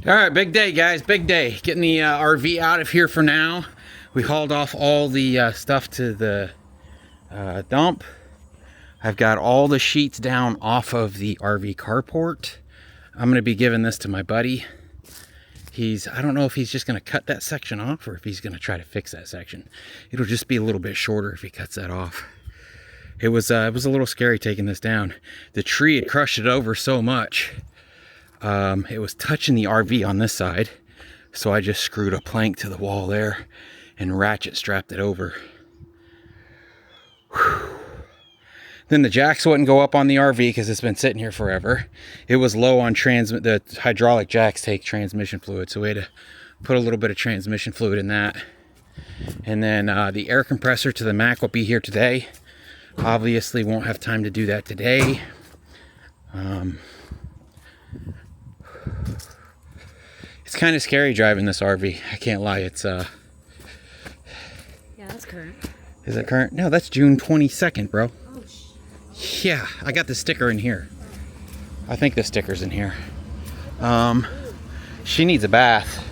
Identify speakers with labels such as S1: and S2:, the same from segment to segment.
S1: All right, big day, guys. Big day. Getting the RV out of here for now. We hauled off all the stuff to the dump. I've got all the sheets down off of the RV carport. I'm going to be giving this to my buddy. I don't know if he's just going to cut that section off or if he's going to try to fix that section. It'll just be a little bit shorter if he cuts that off. It was a little scary taking this down. The tree had crushed it over so much. It was touching the RV on this side, so I just screwed a plank to the wall there and ratchet strapped it over. Whew. Then the jacks wouldn't go up on the RV because it's been sitting here forever. It was low on the hydraulic jacks take transmission fluid, so we had to put a little bit of transmission fluid in that. And then the air compressor to the Mac will be here today. Obviously won't have time to do that today. It's kind of scary driving this RV. I can't lie. It's
S2: yeah, that's current.
S1: Is it current? No, that's June 22nd, bro.
S2: Oh,
S1: yeah, I got the sticker in here. I think the sticker's in here. She needs a bath.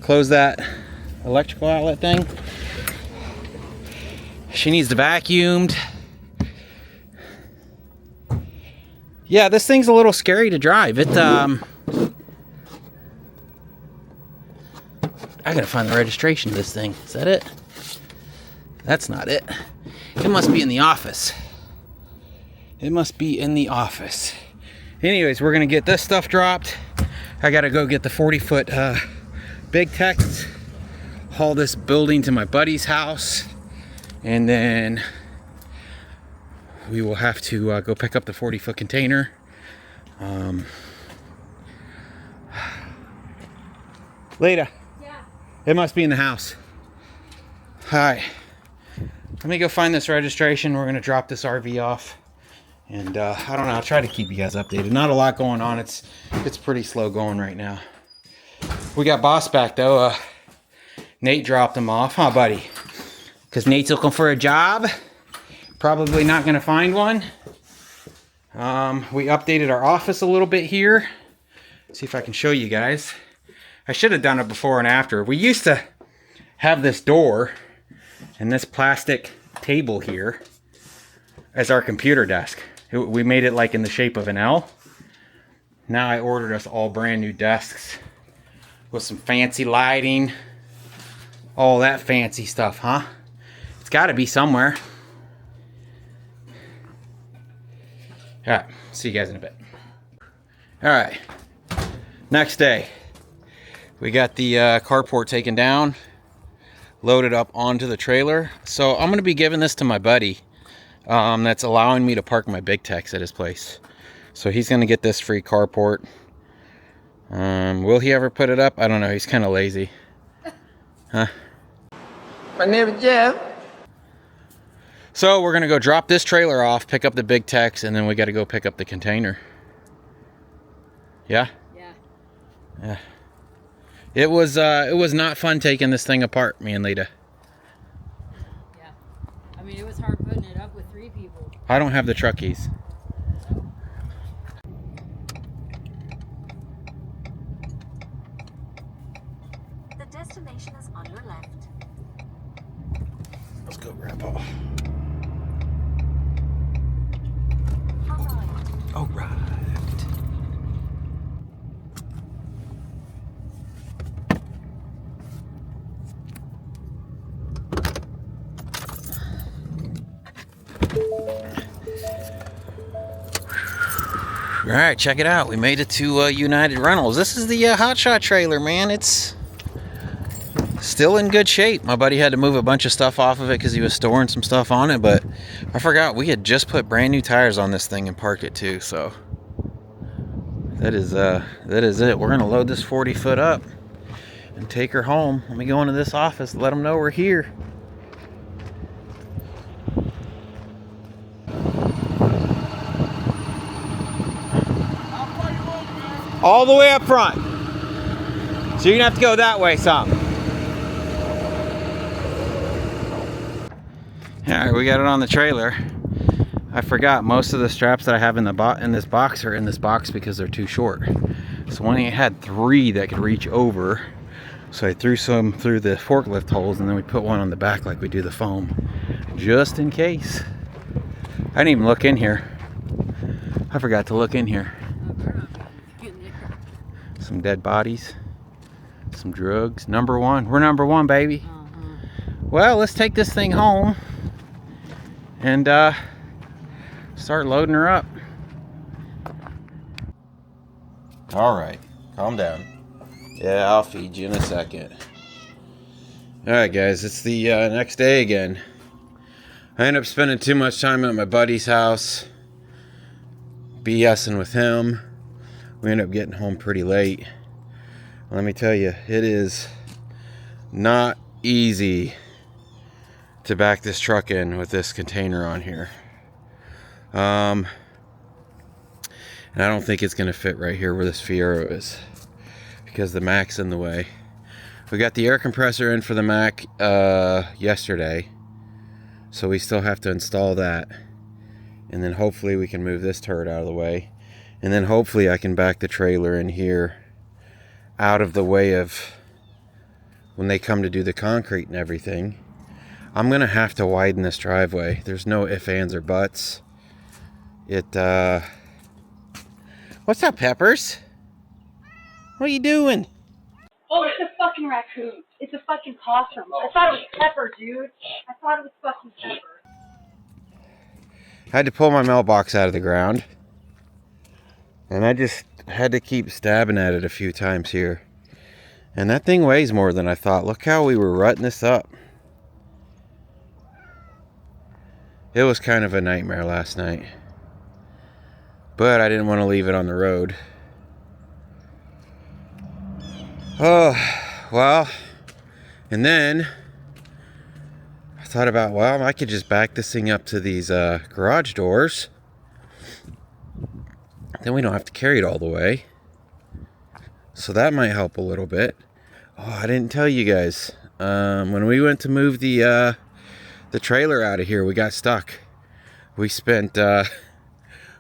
S1: Close that electrical outlet thing. She needs to vacuumed. Yeah, this thing's a little scary to drive. I gotta find the registration of this thing. Is that it? That's not it. It must be in the office. It must be in the office. Anyways, we're gonna get this stuff dropped. I gotta go get the 40-foot big text, haul this building to my buddy's house, and then we will have to go pick up the 40-foot container. Later. It must be in the house. All right, let me go find this registration. We're gonna drop this RV off, and I don't know. I'll try to keep you guys updated. Not a lot going on. It's pretty slow going right now. We got Boss back though. Nate dropped him off, huh, buddy? Because Nate's looking for a job. Probably not gonna find one. We updated our office a little bit here. See if I can show you guys. I should have done it before and after. We used to have this door and this plastic table here as our computer desk. We made it like in the shape of an L. Now I ordered us all brand new desks with some fancy lighting. All that fancy stuff, huh? It's got to be somewhere. All right, see you guys in a bit. All right, next day. We got the carport taken down, loaded up onto the trailer. So I'm going to be giving this to my buddy that's allowing me to park my big tex at his place. So he's going to get this free carport. Will he ever put it up? I don't know. He's kind of lazy. Huh?
S3: My name is Jeff.
S1: So we're going to go drop this trailer off, pick up the big tex, and then we got to go pick up the container. Yeah?
S2: yeah.
S1: Yeah. It was not fun taking this thing apart, me and Lita.
S2: Yeah. I mean, it was hard putting it up with 3 people.
S1: I don't have the truck keys.
S4: The destination is on your left.
S1: Let's go, Grandpa. All right. All right, check it out. We made it to United Rentals. This is the hotshot trailer, man. It's still in good shape. My buddy had to move a bunch of stuff off of it because he was storing some stuff on it, but I forgot we had just put brand new tires on this thing and parked it too. So that is it. We're gonna load this 40-foot up and take her home. Let me go into this office, let them know we're here. All the way up front. So you're gonna have to go that way some. Alright, we got it on the trailer. I forgot most of the straps that I have in this box are in this box because they're too short. So when it had 3 that could reach over, so I threw some through the forklift holes, and then we put one on the back like we do the foam, just in case. I didn't even look in here. I forgot to look in here. Some dead bodies, some drugs. Number 1. We're number 1, baby. Well, let's take this thing home and start loading her up. All right, calm down. Yeah, I'll feed you in a second. All right, guys, it's the next day again. I ended up spending too much time at my buddy's house, BSing with him. We ended up getting home pretty late. Let me tell you, it is not easy to back this truck in with this container on here. And I don't think it's gonna fit right here where this Fiero is, because the Mac's in the way. We got the air compressor in for the Mac yesterday, so we still have to install that, and then hopefully we can move this turret out of the way, and then hopefully I can back the trailer in here out of the way of when they come to do the concrete and everything. I'm gonna have to widen this driveway. There's no ifs, ands, or buts. What's up, Peppers? What are you doing?
S5: Oh, it's a fucking raccoon. It's a fucking possum. I thought it was Pepper, dude. I thought it was fucking Pepper.
S1: I had to pull my mailbox out of the ground, and I just had to keep stabbing at it a few times here. And that thing weighs more than I thought. Look how we were rutting this up. It was kind of a nightmare last night, but I didn't want to leave it on the road. Oh, well, and then I thought about, well, I could just back this thing up to these garage doors. Then we don't have to carry it all the way. So that might help a little bit. Oh, I didn't tell you guys. When we went to move the trailer out of here, we got stuck. We spent a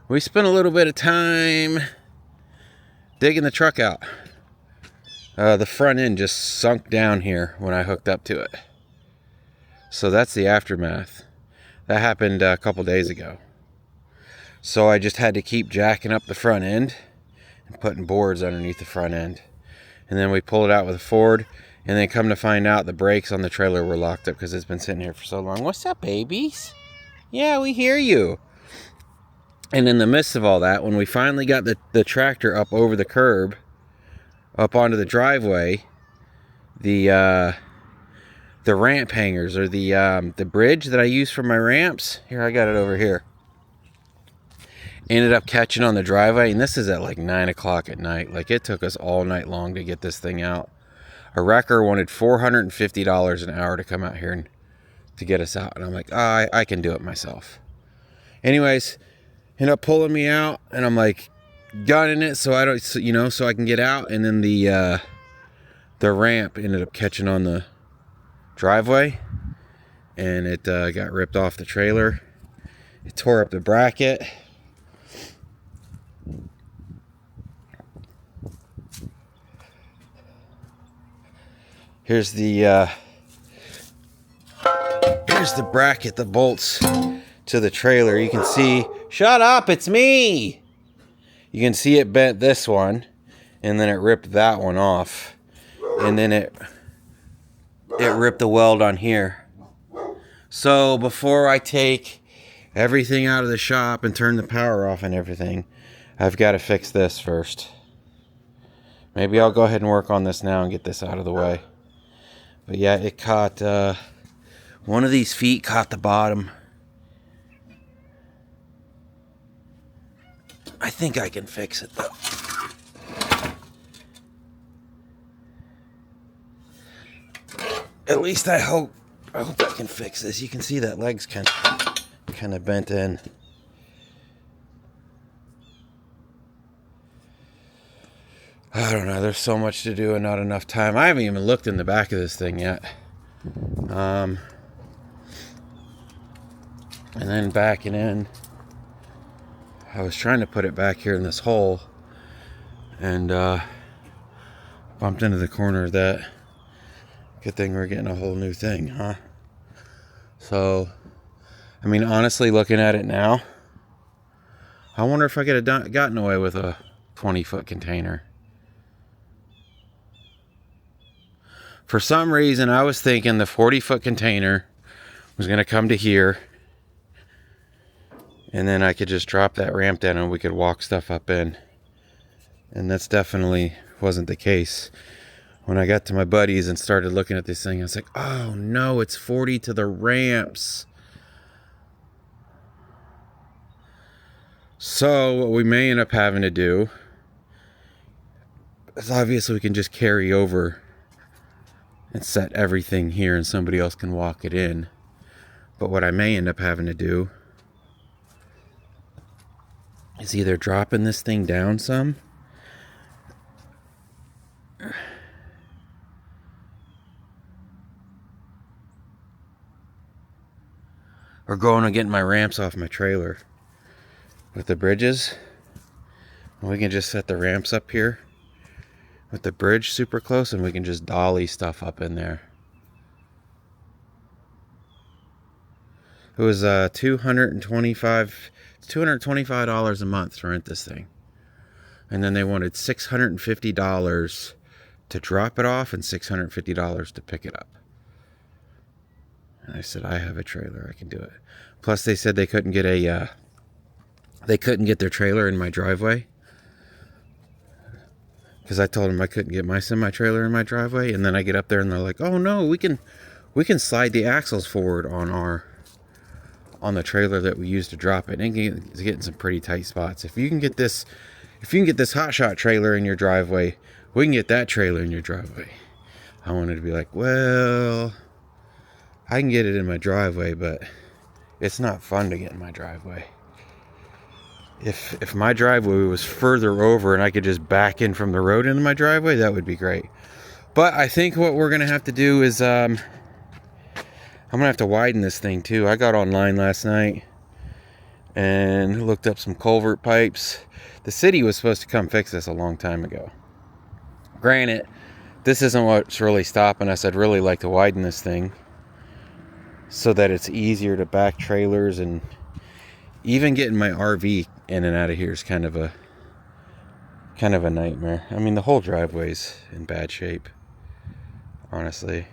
S1: little bit of time digging the truck out. The front end just sunk down here when I hooked up to it. So that's the aftermath. That happened a couple days ago. So I just had to keep jacking up the front end and putting boards underneath the front end. And then we pulled it out with a Ford, and then come to find out the brakes on the trailer were locked up because it's been sitting here for so long. What's up, babies? Yeah, we hear you. And in the midst of all that, when we finally got the tractor up over the curb, up onto the driveway, the ramp hangers, or the bridge that I use for my ramps, here, I got it over here, ended up catching on the driveway. And this is at like 9 o'clock at night. Like, it took us all night long to get this thing out. A wrecker wanted $450 an hour to come out here and to get us out, and I'm like, oh, I can do it myself. Anyways, end up pulling me out, and I'm like gunning it so I don't, so I can get out. And then the ramp ended up catching on the driveway, and it got ripped off the trailer. It tore up the bracket. Here's the bracket that bolts to the trailer. You can see, shut up, it's me. You can see it bent this one, and then it ripped that one off, and then it ripped the weld on here. So before I take everything out of the shop and turn the power off and everything, I've got to fix this first. Maybe I'll go ahead and work on this now and get this out of the way. But yeah, it caught, one of these feet caught the bottom. I think I can fix it though. At least I hope I can fix this. You can see that leg's kind of bent in. I don't know, there's so much to do and not enough time. I haven't even looked in the back of this thing yet. And then backing in, I was trying to put it back here in this hole, and bumped into the corner of that. Good thing we're getting a whole new thing, huh? So, I mean, honestly, looking at it now, I wonder if I could have gotten away with a 20-foot container. For some reason, I was thinking the 40-foot container was going to come to here, and then I could just drop that ramp down and we could walk stuff up in. And that's definitely wasn't the case. When I got to my buddies and started looking at this thing, I was like, oh no, it's 40 to the ramps. So what we may end up having to do is obviously we can just carry over and set everything here and somebody else can walk it in. But what I may end up having to do is either dropping this thing down some, or going and getting my ramps off my trailer with the bridges. And we can just set the ramps up here with the bridge super close, and we can just dolly stuff up in there. It was $225 a month to rent this thing. And then they wanted $650 to drop it off and $650 to pick it up. And I said, I have a trailer, I can do it. Plus they said they couldn't get their trailer in my driveway, because I told them I couldn't get my semi-trailer in my driveway. And then I get up there and they're like, oh no, we can slide the axles forward on the trailer that we use to drop it. And it's getting some pretty tight spots. If you can get this hotshot trailer in your driveway, we can get that trailer in your driveway. I wanted to be like, well, I can get it in my driveway, but it's not fun to get in my driveway. If my driveway was further over and I could just back in from the road into my driveway, that would be great. But I think what we're gonna have to do is I'm gonna have to widen this thing too. I got online last night and looked up some culvert pipes. The city was supposed to come fix this a long time ago. Granted, this isn't what's really stopping us. I'd really like to widen this thing so that it's easier to back trailers, and even getting my RV in and out of here is kind of a nightmare. I mean, the whole driveway's in bad shape, honestly.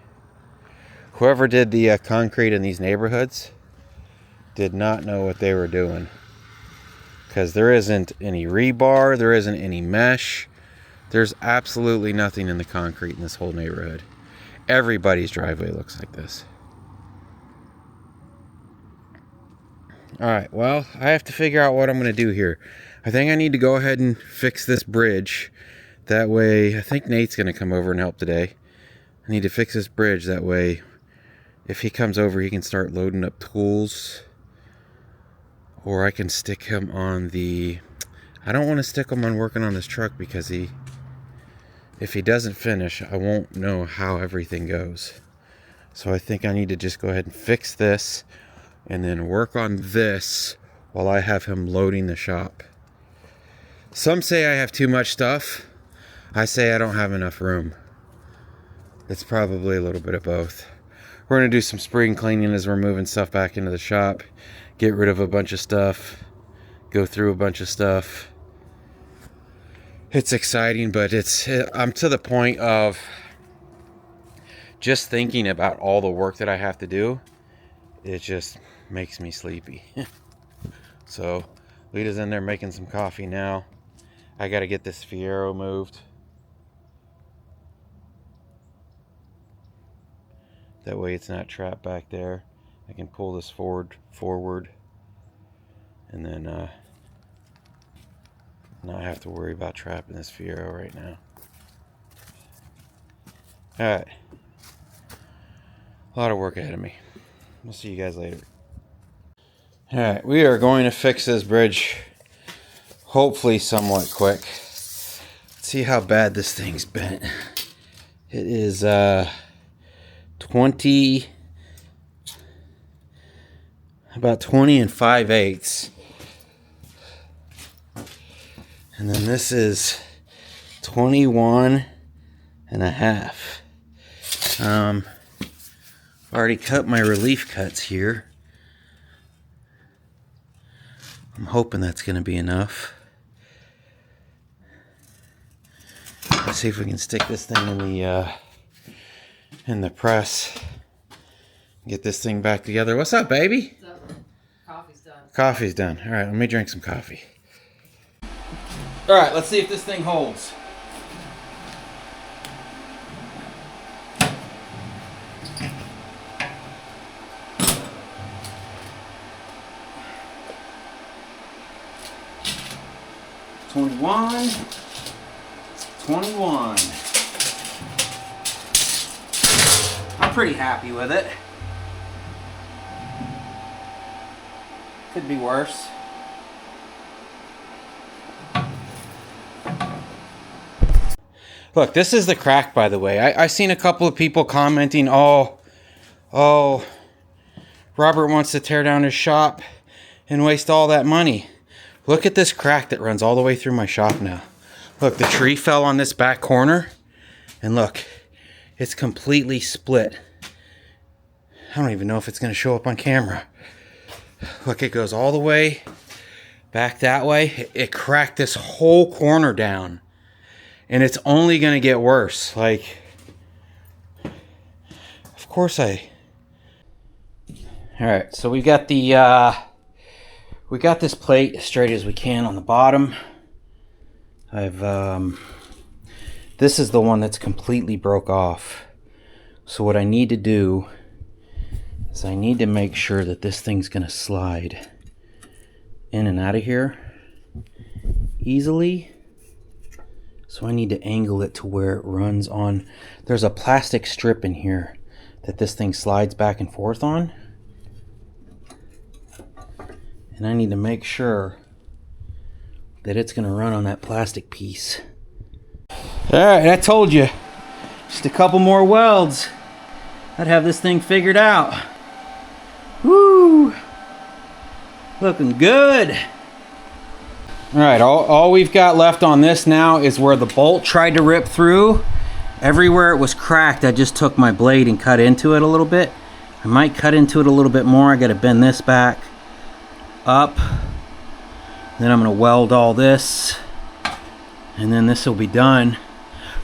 S1: Whoever did the concrete in these neighborhoods did not know what they were doing, because there isn't any rebar, there isn't any mesh, there's absolutely nothing in the concrete in this whole neighborhood. Everybody's driveway looks like this. Alright, well, I have to figure out what I'm going to do here. I think I need to go ahead and fix this bridge. That way, I think Nate's going to come over and help today. I need to fix this bridge. That way, if he comes over, he can start loading up tools. Or I can stick him on the... I don't want to stick him on working on this truck, because if he doesn't finish, I won't know how everything goes. So I think I need to just go ahead and fix this, and then work on this while I have him loading the shop. Some say I have too much stuff. I say I don't have enough room. It's probably a little bit of both. We're going to do some spring cleaning as we're moving stuff back into the shop. Get rid of a bunch of stuff. Go through a bunch of stuff. It's exciting, but I'm to the point of just thinking about all the work that I have to do. It just makes me sleepy. So Lita's in there making some coffee now. I got to get this Fiero moved. That way it's not trapped back there. I can pull this forward, and then not have to worry about trapping this Fiero right now. Alright. A lot of work ahead of me. We'll see you guys later. Alright, we are going to fix this bridge, hopefully somewhat quick. Let's see how bad this thing's bent. It is 20 and 5/8. And then this is 21 and a half. Already cut my relief cuts here. I'm hoping that's going to be enough. Let's see if we can stick this thing in the press. Get this thing back together. What's up, baby?
S2: What's up? Coffee's done.
S1: Coffee's done. All right, let me drink some coffee. All right, let's see if this thing holds. $21. I'm pretty happy with it. Could be worse. Look, this is the crack, by the way. I've seen a couple of people commenting, oh, Robert wants to tear down his shop and waste all that money. Look at this crack that runs all the way through my shop now. Look, the tree fell on this back corner, and look, it's completely split. I don't even know if it's going to show up on camera. Look, it goes all the way back that way. It cracked this whole corner down, and it's only going to get worse. Like, of course all right, so we got the we got this plate as straight as we can on the bottom. This is the one that's completely broke off. So what I need to do is I need to make sure that this thing's gonna slide in and out of here easily. So I need to angle it to where it runs on. There's a plastic strip in here that this thing slides back and forth on. And I need to make sure that it's going to run on that plastic piece. Alright, I told you. Just a couple more welds. I'd have this thing figured out. Woo! Looking good. Alright, all we've got left on this now is where the bolt tried to rip through. Everywhere it was cracked, I just took my blade and cut into it a little bit. I might cut into it a little bit more. I got to bend this back up. Then I'm going to weld all this. And then this will be done.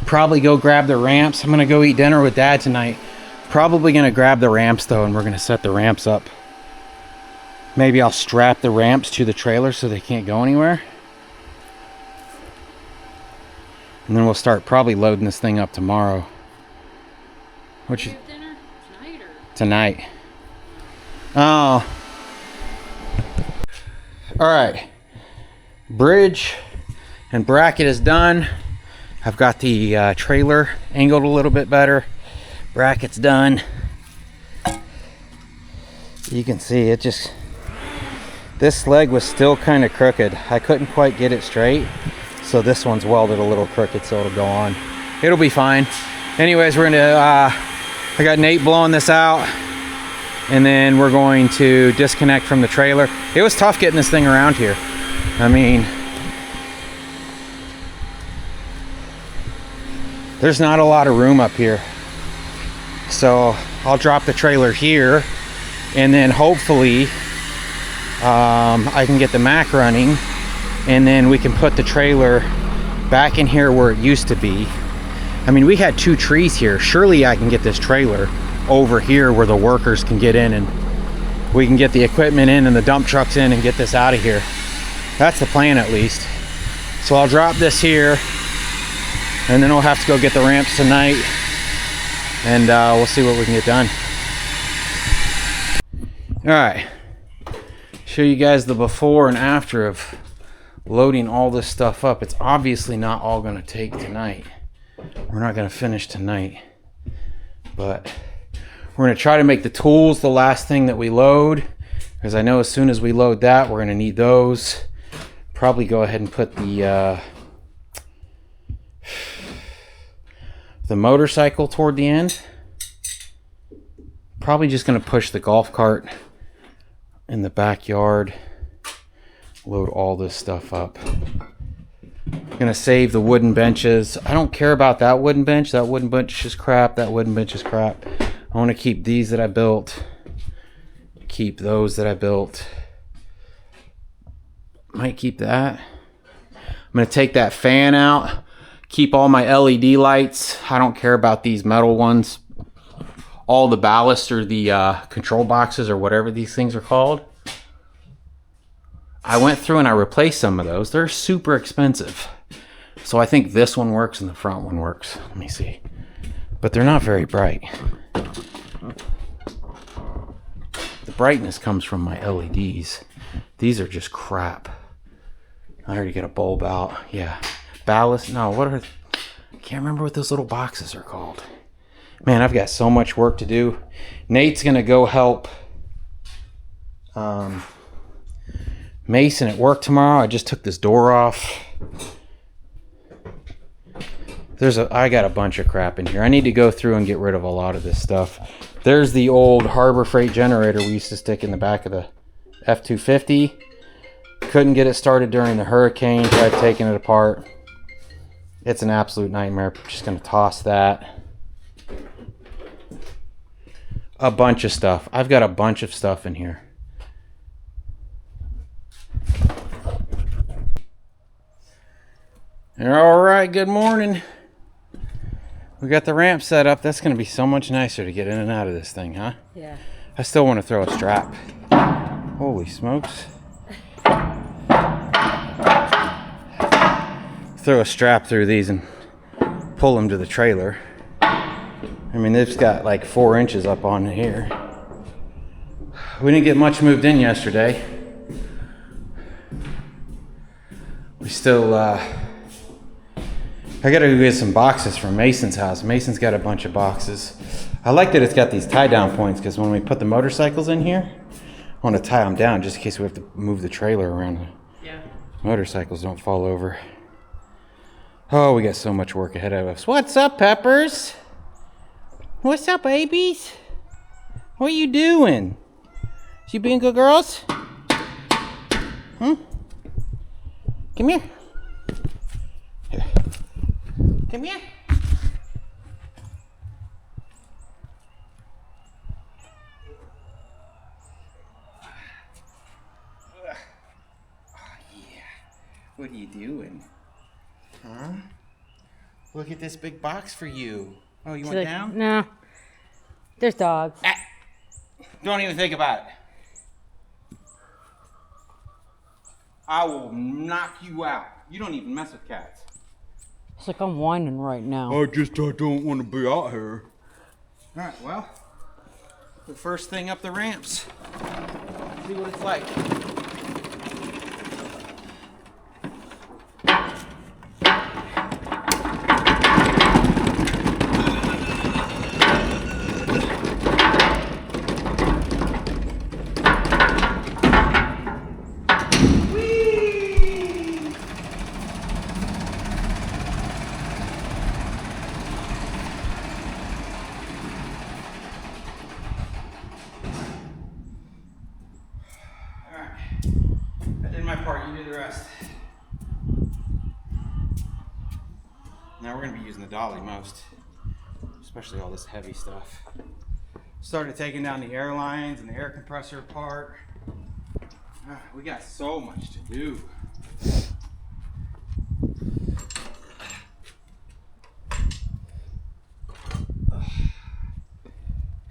S1: Probably go grab the ramps. I'm going to go eat dinner with Dad tonight. Probably going to grab the ramps though, and we're going to set the ramps up. Maybe I'll strap the ramps to the trailer so they can't go anywhere. And then we'll start probably loading this thing up tomorrow. What you
S2: Have dinner tonight or?
S1: tonight? Oh. All right. Bridge and bracket is done. I've got the trailer angled a little bit better. Bracket's done. You can see it just, this leg was still kind of crooked. I couldn't quite get it straight. So this one's welded a little crooked, so it'll go on. It'll be fine. Anyways, we're gonna, I got Nate blowing this out, and then we're going to disconnect from the trailer. It was tough getting this thing around here. I mean, there's not a lot of room up here. So I'll drop the trailer here, and then hopefully I can get the Mac running, and then we can put the trailer back in here where it used to be. I mean, we had 2 trees here. Surely I can get this trailer over here where the workers can get in, and we can get the equipment in and the dump trucks in and get this out of here. That's the plan, at least. So I'll drop this here, and then we'll have to go get the ramps tonight, and we'll see what we can get done. All right, show you guys the before and after of loading all this stuff up. It's obviously not all going to take tonight. We're not going to finish tonight, but we're going to try to make the tools the last thing that we load, because I know as soon as we load that, we're going to need those. Probably go ahead and put the motorcycle toward the end. Probably just going to push the golf cart in the backyard, load all this stuff up. Gonna save the wooden benches. I don't care about that wooden bench. That wooden bench is crap. That wooden bench is crap. I want to keep these that I built. Keep those that I built. Might keep that. I'm gonna take that fan out. Keep all my LED lights. I don't care about these metal ones. All the ballast or the control boxes or whatever these things are called. I went through and I replaced some of those. They're super expensive. So I think this one works and the front one works. Let me see. But they're not very bright. The brightness comes from my LEDs. These are just crap. I already got a bulb out. Yeah. Ballast. No, what are... I can't remember what those little boxes are called. Man, I've got so much work to do. Nate's going to go help Mason at work tomorrow. I just took this door off. I got a bunch of crap in here. I need to go through and get rid of a lot of this stuff. There's the old Harbor Freight generator we used to stick in the back of the F-250. Couldn't get it started during the hurricane. Tried taking it apart. It's an absolute nightmare. Just going to toss that. A bunch of stuff. I've got a bunch of stuff in here. All right, good morning. We got the ramp set up. That's going to be so much nicer to get in and out of this thing, huh?
S2: Yeah.
S1: I still want to throw a strap. Holy smokes. Throw a strap through these and pull them to the trailer. I mean, they've got like 4 inches up on here. We didn't get much moved in yesterday. We still, I gotta go get some boxes from Mason's house. Mason's got a bunch of boxes. I like that it's got these tie down points because when we put the motorcycles in here, I want to tie them down just in case we have to move the trailer around.
S2: Yeah.
S1: Motorcycles don't fall over. Oh, we got so much work ahead of us. What's up, Peppers? What's up, babies? What are you doing? You being good girls? Hmm? Come here. Here. Come here. Oh, yeah. What are you doing? Huh? Look at this big box for you. Oh, you went down?
S2: No. There's dogs.
S1: Ah. Don't even think about it. I will knock you out. You don't even mess with cats.
S2: It's like I'm whining right now.
S1: I don't want to be out here. All right, well, the first thing up the ramps. See what it's like. My part, you do the rest. Now we're going to be using the dolly most, especially all this heavy stuff. Started taking down the air lines and the air compressor apart. We got so much to do.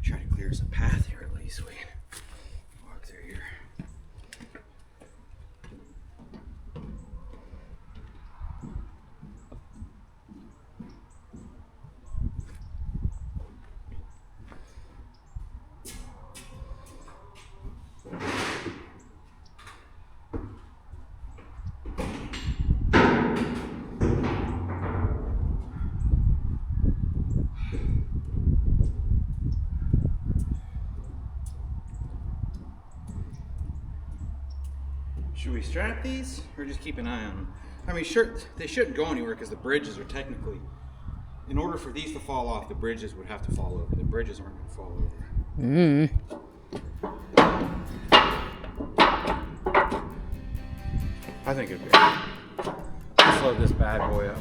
S1: Try to clear some path here at least. We can walk through here. Should we strap these or just keep an eye on them? I mean, sure, they shouldn't go anywhere because the bridges are technically, in order for these to fall off, the bridges would have to fall over. The bridges aren't going to fall over. I think it'd be. This load this bad boy up.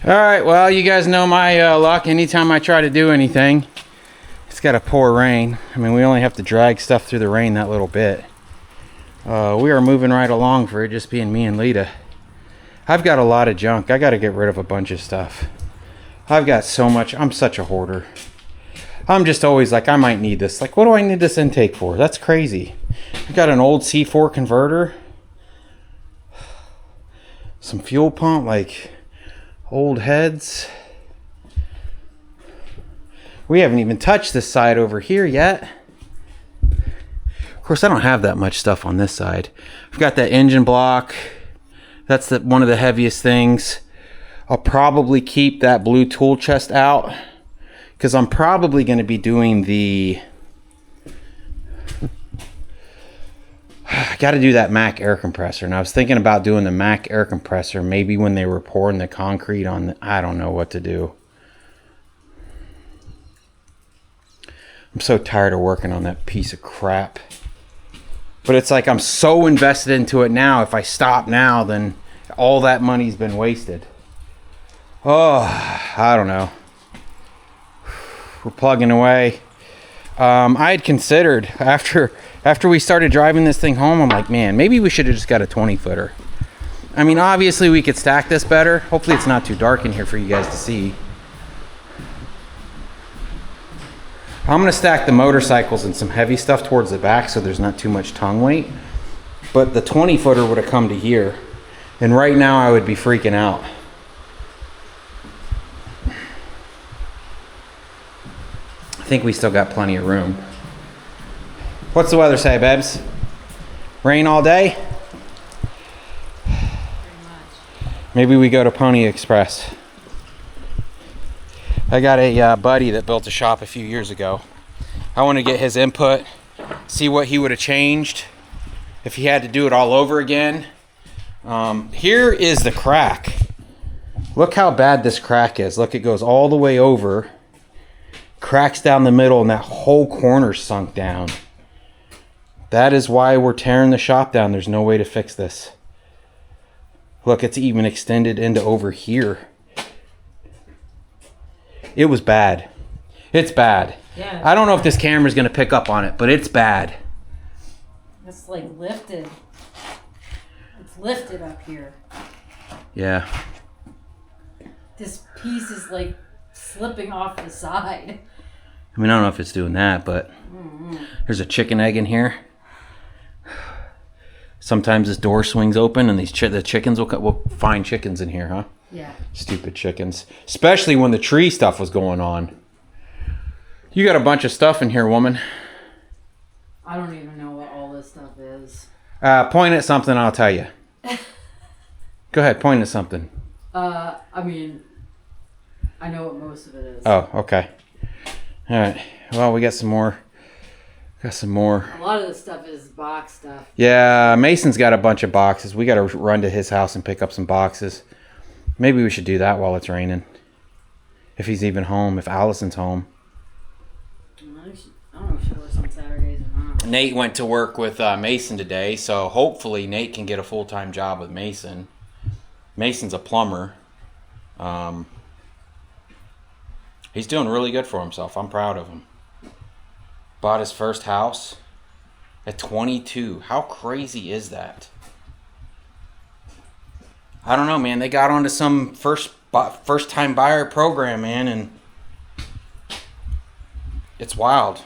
S1: All right, well, you guys know my luck. Anytime I try to do anything, it's got to pour rain. I mean, we only have to drag stuff through the rain that little bit. We are moving right along for it just being me and Lita. I've got a lot of junk. I got to get rid of a bunch of stuff. I've got so much. I'm such a hoarder. I'm just always like, I might need this. Like, what do I need this intake for? That's crazy. I've got an old C4 converter. Some fuel pump, like old heads. We haven't even touched this side over here yet. Of course, I don't have that much stuff on this side. I've got that engine block. That's one of the heaviest things. I'll probably keep that blue tool chest out because I'm probably going to be doing the... I got to do that Mac air compressor. And I was thinking about doing the Mac air compressor maybe when they were pouring the concrete on the... I don't know what to do. I'm so tired of working on that piece of crap. But it's like I'm so invested into it now. If I stop now, then all that money's been wasted. Oh, I don't know. We're plugging away. I had considered after we started driving this thing home, I'm like, man, maybe we should have just got a 20-footer. I mean, obviously we could stack this better. Hopefully it's not too dark in here for you guys to see. I'm going to stack the motorcycles and some heavy stuff towards the back so there's not too much tongue weight. But the 20-footer would have come to here. And right now I would be freaking out. I think we still got plenty of room. What's the weather say, Babs? Rain all day?
S2: Pretty much.
S1: Maybe we go to Pony Express. I got a buddy that built a shop a few years ago. I want to get his input, see what he would have changed if he had to do it all over again. Here is the crack. Look how bad this crack is. Look, it goes all the way over, cracks down the middle, and that whole corner sunk down. That is why we're tearing the shop down. There's no way to fix this. Look, it's even extended into over here. It was bad. It's bad.
S2: Yeah.
S1: I don't know if this camera's going to pick up on it, but it's bad.
S2: It's like lifted. It's lifted up here.
S1: Yeah.
S2: This piece is like slipping off the side.
S1: I mean, I don't know if it's doing that, but there's a chicken egg in here. Sometimes this door swings open and the chickens we'll find chickens in here, huh?
S2: Yeah.
S1: Stupid chickens. Especially when the tree stuff was going on. You got a bunch of stuff in here, woman.
S2: I don't even know what all this stuff is.
S1: Point at something, I'll tell you. Go ahead, point at something.
S2: I mean, I know what most of it is.
S1: Oh, okay. All right. Well, we got some more. Got some more.
S2: A lot of this stuff is box stuff.
S1: Yeah, Mason's got a bunch of boxes. We got to run to his house and pick up some boxes. Maybe we should do that while it's raining. If he's even home, if Allison's home.
S2: I don't know if she works on Saturdays or not.
S1: Nate went to work with Mason today, so hopefully Nate can get a full-time job with Mason. Mason's a plumber. He's doing really good for himself. I'm proud of him. Bought his first house. at 22. How crazy is that? I don't know, man. They got onto some first-time buyer program, man, and it's wild.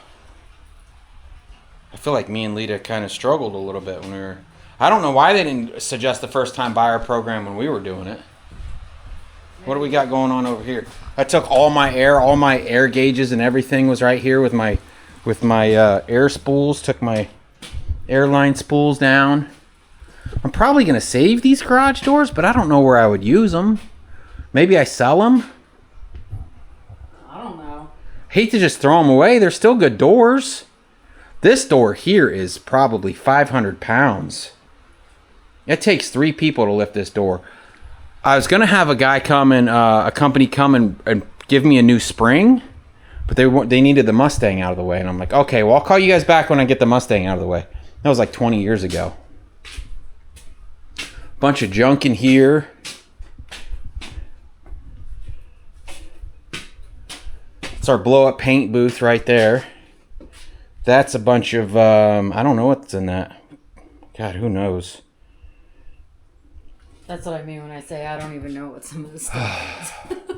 S1: I feel like me and Lita kind of struggled a little bit when we were... I don't know why they didn't suggest the first-time buyer program when we were doing it. What do we got going on over here? I took all my air gauges and everything was right here with my air spools. Took my airline spools down. I'm probably going to save these garage doors, but I don't know where I would use them. Maybe I sell them?
S2: I don't know.
S1: Hate to just throw them away. They're still good doors. This door here is probably 500 pounds. It takes 3 people to lift this door. I was going to have a guy come and a company come and give me a new spring, but they needed the Mustang out of the way. And I'm like, okay, well, I'll call you guys back when I get the Mustang out of the way. That was like 20 years ago. Bunch of junk in here. It's our blow-up paint booth right there. That's a bunch of, I don't know what's in that. God, who knows?
S2: That's what I mean when I say I don't even know what some of this stuff is.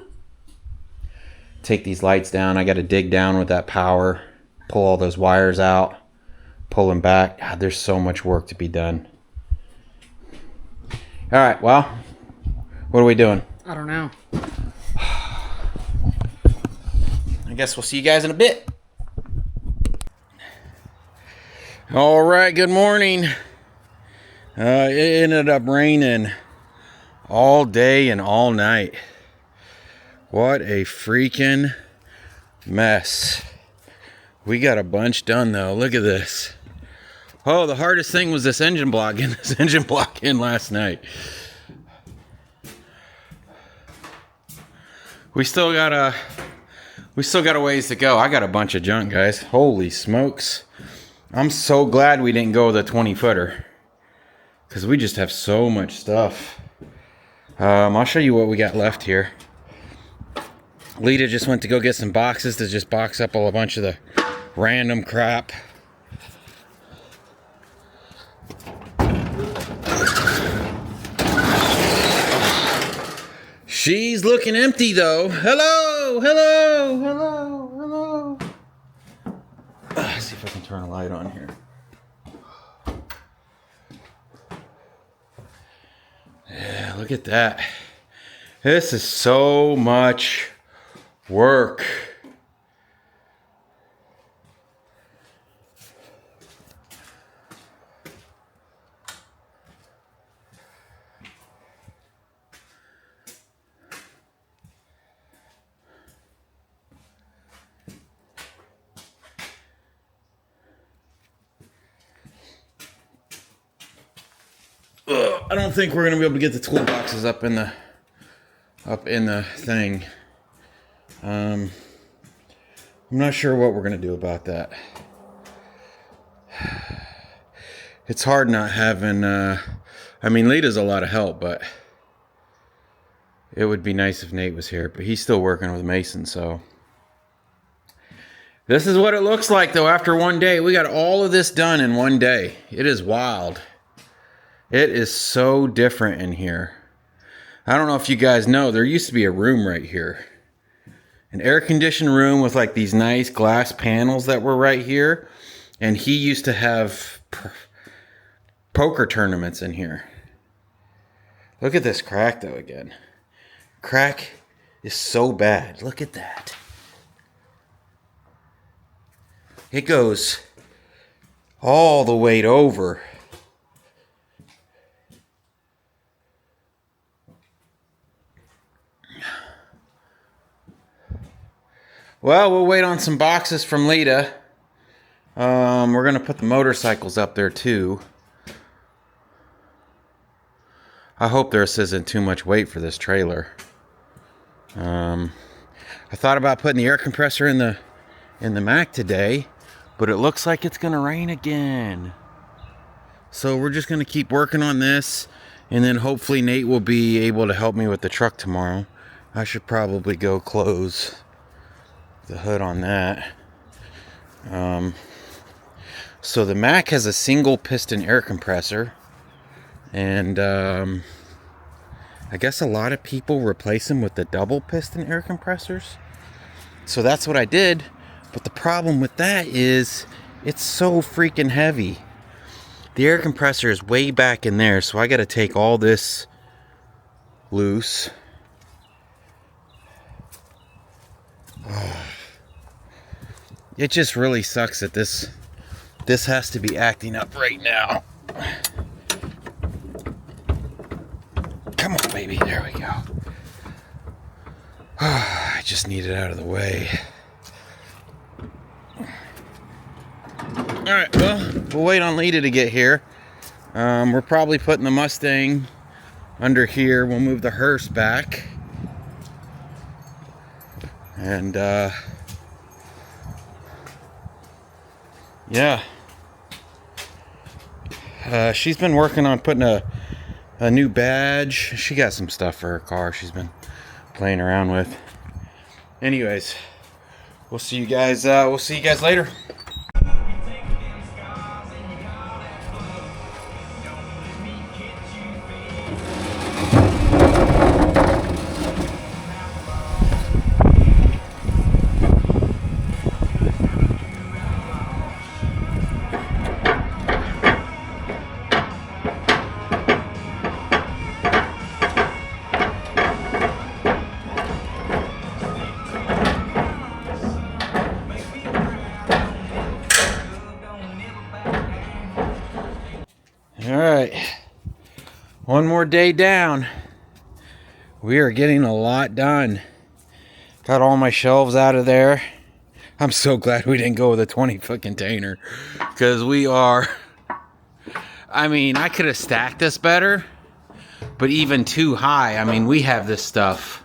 S1: Take these lights down. I got to dig down with that power. Pull all those wires out. Pull them back. God, there's so much work to be done. All right, well, what are we doing?
S2: I don't know.
S1: I guess we'll see you guys in a bit. All right, good morning. It ended up raining all day and all night. What a freaking mess. We got a bunch done though. Look at this. Oh, the hardest thing was this engine block. Getting this engine block in last night. We still got a ways to go. I got a bunch of junk, guys. Holy smokes. I'm so glad we didn't go the 20-footer. Because we just have so much stuff. I'll show you what we got left here. Lita just went to go get some boxes to just box up a bunch of the random crap. She's looking empty though. Hello, hello, hello, hello. Let's see if I can turn a light on here. Yeah, look at that. This is so much work. I don't think we're gonna be able to get the toolboxes up in the thing. I'm not sure what we're gonna do about that. It's hard not having. I mean, Lita's a lot of help, but it would be nice if Nate was here. But he's still working with Mason, so. This is what it looks like, though. After one day, we got all of this done in one day. It is wild. It is so different in here. I don't know if you guys know, there used to be a room right here. An air-conditioned room with like these nice glass panels that were right here. And he used to have poker tournaments in here. Look at this crack though again. Crack is so bad. Look at that. It goes all the way over. Well, we'll wait on some boxes from Lita. We're going to put the motorcycles up there too. I hope this isn't too much weight for this trailer. I thought about putting the air compressor in the Mac today, but it looks like it's going to rain again. So we're just going to keep working on this, and then hopefully Nate will be able to help me with the truck tomorrow. I should probably go close the hood on that. So the Mac has a single piston air compressor, and I guess a lot of people replace them with the double piston air compressors. So that's what I did, but the problem with that is it's so freaking heavy. The air compressor is way back in there, so I got to take all this loose. It just really sucks that this has to be acting up right now. Come on, baby. There we go. I just need it out of the way. Alright, well, we'll wait on Lita to get here. We're probably putting the Mustang under here. We'll move the hearse back. And, yeah. She's been working on putting a new badge. She got some stuff for her car she's been playing around with. Anyways, we'll see you guys later. Alright, one more day down. We are getting a lot done. Got all my shelves out of there. I'm so glad we didn't go with a 20-foot container, because we are, I mean, I could have stacked this better, but even too high. I mean, we have this stuff.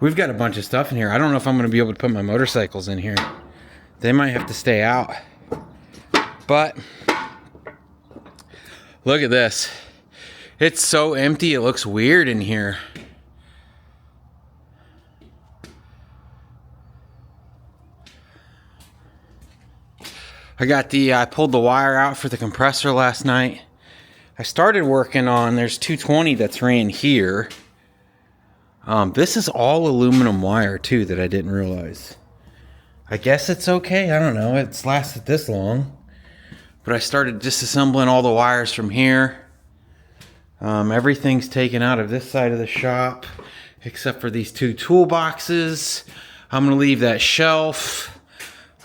S1: We've got a bunch of stuff in here. I don't know if I'm going to be able to put my motorcycles in here. They might have to stay out. But look at this. It's so empty, it looks weird in here. I pulled the wire out for the compressor last night. I started working on, there's 220 that's ran here. This is all aluminum wire too that I didn't realize. I guess it's okay. I don't know. It's lasted this long. But I started disassembling all the wires from here. Everything's taken out of this side of the shop, except for these two toolboxes. I'm going to leave that shelf.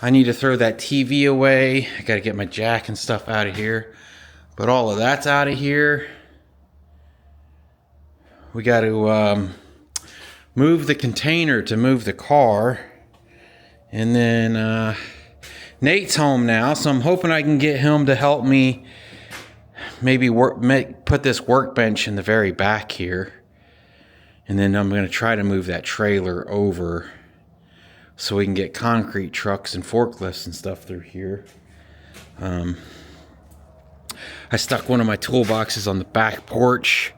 S1: I need to throw that TV away. I got to get my jack and stuff out of here. But all of that's out of here. We got to move the container to move the car. And then Nate's home now, so I'm hoping I can get him to help me maybe put this workbench in the very back here. And then I'm going to try to move that trailer over so we can get concrete trucks and forklifts and stuff through here. I stuck one of my toolboxes on the back porch.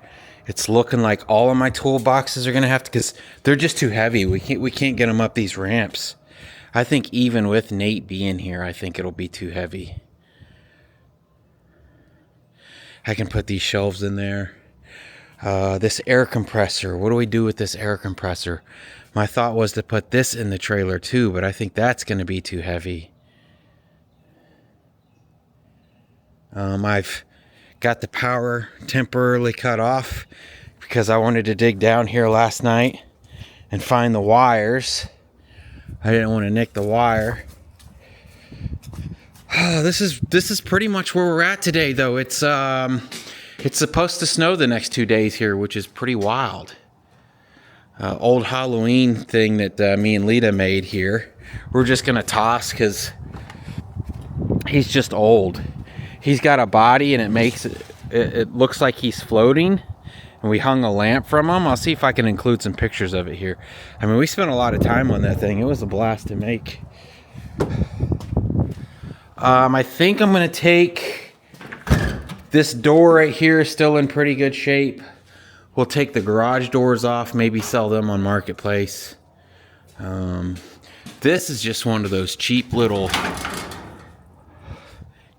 S1: It's looking like all of my toolboxes are going to have to, because they're just too heavy. We can't get them up these ramps. I think even with Nate being here, I think it'll be too heavy. I can put these shelves in there. This air compressor. What do we do with this air compressor? My thought was to put this in the trailer too, but I think that's going to be too heavy. I've got the power temporarily cut off because I wanted to dig down here last night and find the wires. I didn't want to nick the wire. This is pretty much where we're at today, though. It's supposed to snow the next 2 days here, which is pretty wild. Old Halloween thing that me and Lita made here. We're just gonna toss because he's just old. He's got a body and it makes it looks like he's floating. And we hung a lamp from him. I'll see if I can include some pictures of it here. I mean, we spent a lot of time on that thing. It was a blast to make. I think I'm going to take this door right here, is still in pretty good shape. We'll take the garage doors off, maybe sell them on Marketplace. This is just one of those cheap little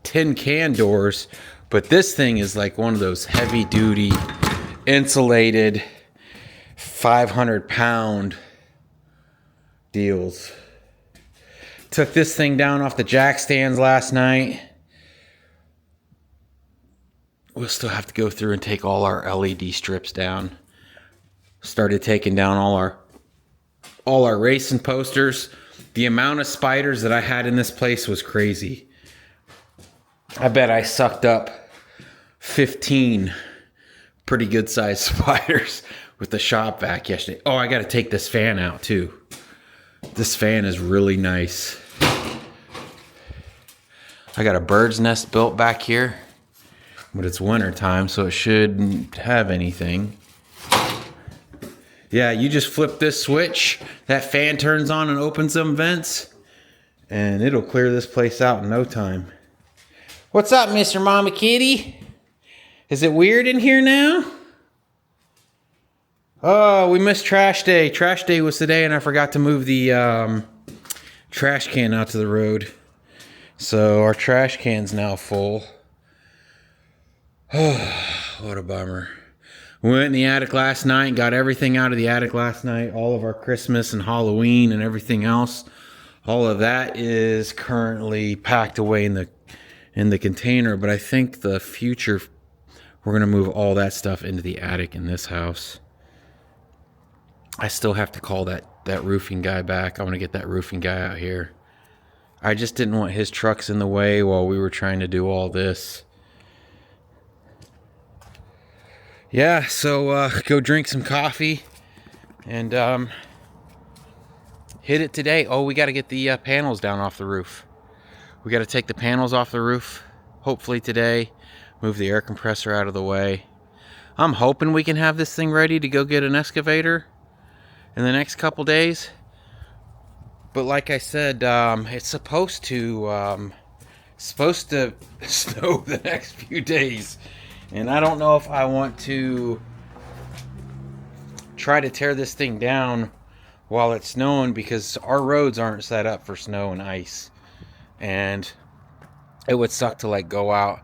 S1: tin can doors, but this thing is like one of those heavy duty insulated 500-pound deals. Took this thing down off the jack stands last night. We'll still have to go through and take all our LED strips down. Started taking down all our racing posters. The amount of spiders that I had in this place was crazy. I bet I sucked up 15 pretty good sized spiders with the shop vac yesterday. Oh, I got to take this fan out too. This fan is really nice. I got a bird's nest built back here, but it's winter time, so it shouldn't have anything. Yeah, you just flip this switch, that fan turns on and opens some vents, and it'll clear this place out in no time. What's up, Mr. Mama Kitty? Is it weird in here now? Oh, we missed trash day. Trash day was today, and I forgot to move the trash can out to the road. So our trash can's now full. What a bummer. We went in the attic last night, got everything out of the attic last night. All of our Christmas and Halloween and everything else. All of that is currently packed away in the container. But I think the future, we're going to move all that stuff into the attic in this house. I still have to call that roofing guy back. I want to get that roofing guy out here. I just didn't want his trucks in the way while we were trying to do all this. Yeah, so go drink some coffee and hit it today. Oh, we got to get the panels down off the roof. We got to take the panels off the roof, hopefully today. Move the air compressor out of the way. I'm hoping we can have this thing ready to go get an excavator in the next couple days. But like I said, it's supposed to snow the next few days. And I don't know if I want to try to tear this thing down while it's snowing, because our roads aren't set up for snow and ice. And it would suck to like go out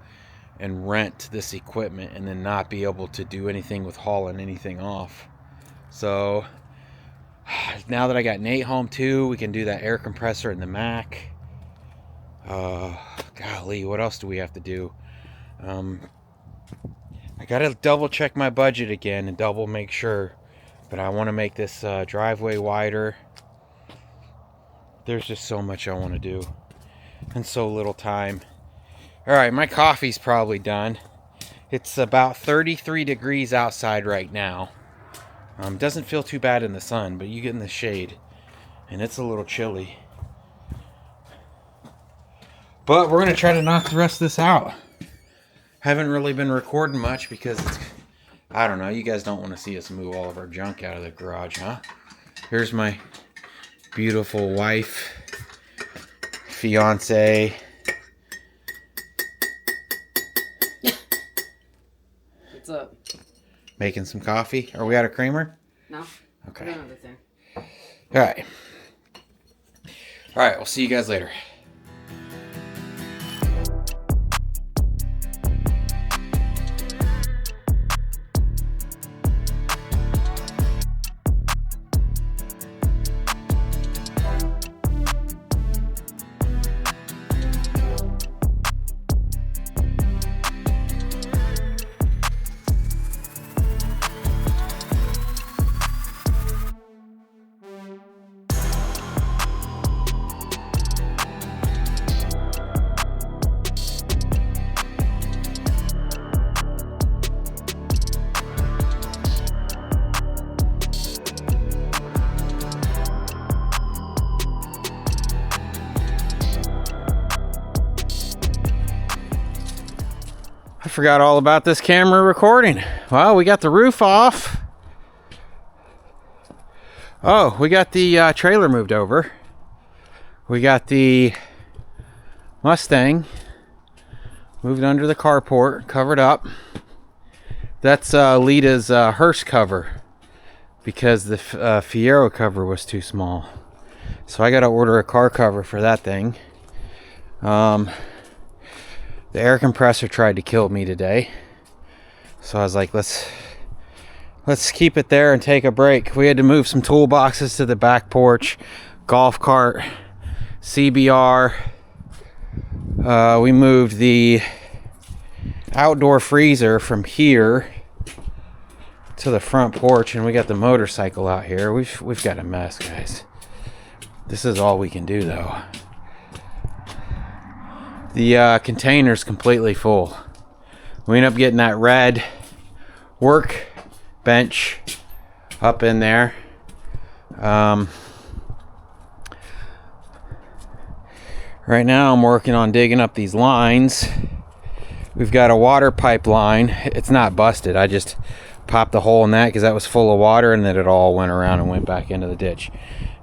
S1: and rent this equipment and then not be able to do anything with hauling anything off. So now that I got Nate home too, we can do that air compressor in the Mac. Golly, what else do we have to do? I gotta double check my budget again and double make sure, but I want to make this driveway wider. There's just so much I want to do and so little time. All right, my coffee's probably done. It's about 33 degrees outside right now. Doesn't feel too bad in the sun, but you get in the shade and it's a little chilly. But we're gonna try to knock the rest of this out. Haven't really been recording much because it's, I don't know, you guys don't want to see us move all of our junk out of the garage, huh? Here's my beautiful wife, fiance.
S2: What's up?
S1: Making some coffee. Are we out of creamer?
S2: No.
S1: Okay.
S2: I don't have the thing.
S1: All right. All right, we'll see you guys later. I forgot all about this camera recording. Well, we got the roof off. Oh, we got the trailer moved over. We got the Mustang moved under the carport, covered up. That's Lita's hearse cover because the Fiero cover was too small. So I got to order a car cover for that thing. The air compressor tried to kill me today. So I was like, let's keep it there and take a break. We had to move some toolboxes to the back porch, golf cart, CBR. We moved the outdoor freezer from here to the front porch, and we got the motorcycle out here. We've got a mess, guys. This is all we can do, though. The container's completely full. We end up getting that red work bench up in there. Right now I'm working on digging up these lines. We've got a water pipeline. It's not busted. I just popped a hole in that because that was full of water, and then it all went around and went back into the ditch.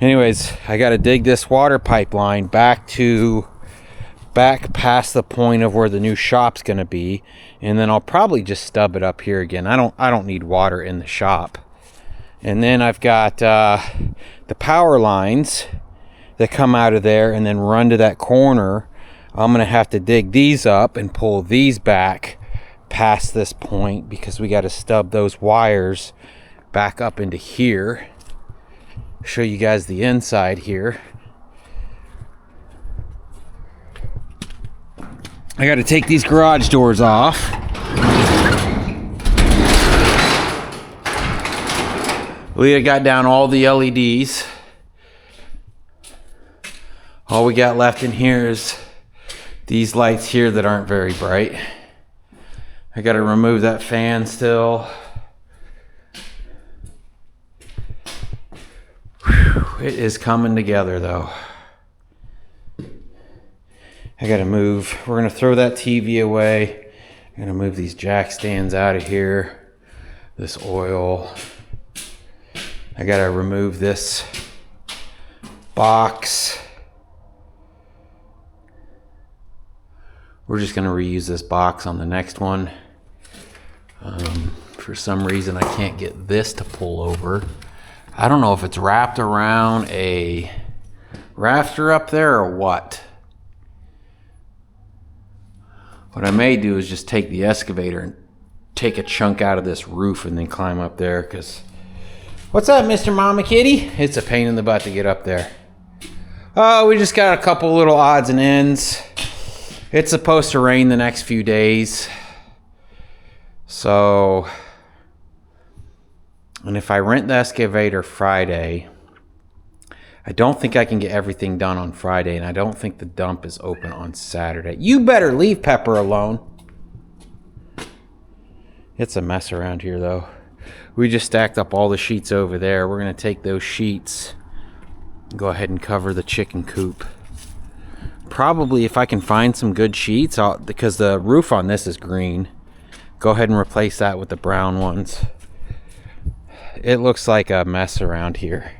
S1: Anyways, I got to dig this water pipeline back past the point of where the new shop's going to be, and then I'll probably just stub it up here again. I don't need water in the shop. And then I've got the power lines that come out of there and then run to that corner. I'm going to have to dig these up and pull these back past this point because we got to stub those wires back up into here. Show you guys the inside here. I got to take these garage doors off. Leah got down all the LEDs. All we got left in here is these lights here that aren't very bright. I got to remove that fan still. Whew, it is coming together though. I gotta move. We're gonna throw that TV away. I'm gonna move these jack stands out of here. This oil. I gotta remove this box. We're just gonna reuse this box on the next one. For some reason I can't get this to pull over. I don't know if it's wrapped around a rafter up there or what. What I may do is just take the excavator and take a chunk out of this roof and then climb up there, because what's up, Mr. Mama Kitty? It's a pain in the butt to get up there. Oh, we just got a couple little odds and ends. It's supposed to rain the next few days. So, and if I rent the excavator Friday, I don't think I can get everything done on Friday, and I don't think the dump is open on Saturday. You better leave Pepper alone. It's a mess around here, though. We just stacked up all the sheets over there. We're going to take those sheets, go ahead and cover the chicken coop. Probably, if I can find some good sheets, because the roof on this is green, go ahead and replace that with the brown ones. It looks like a mess around here.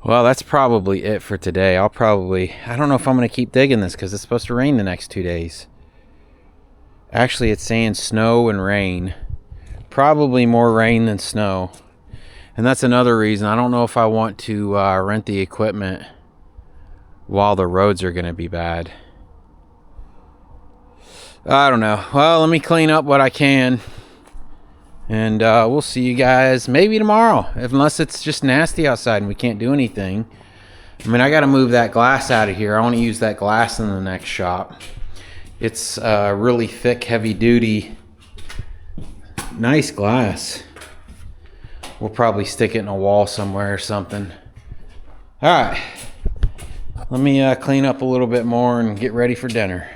S1: Well, that's probably it for today. I don't know if I'm going to keep digging this because it's supposed to rain the next 2 days. Actually, it's saying snow and rain. Probably more rain than snow. And that's another reason. I don't know if I want to rent the equipment while the roads are going to be bad. I don't know. Well, let me clean up what I can. And we'll see you guys maybe tomorrow, unless it's just nasty outside and we can't do anything. I mean, I got to move that glass out of here. I want to use that glass in the next shop. It's really thick, heavy duty, nice glass. We'll probably stick it in a wall somewhere or something. All right, let me clean up a little bit more and get ready for dinner.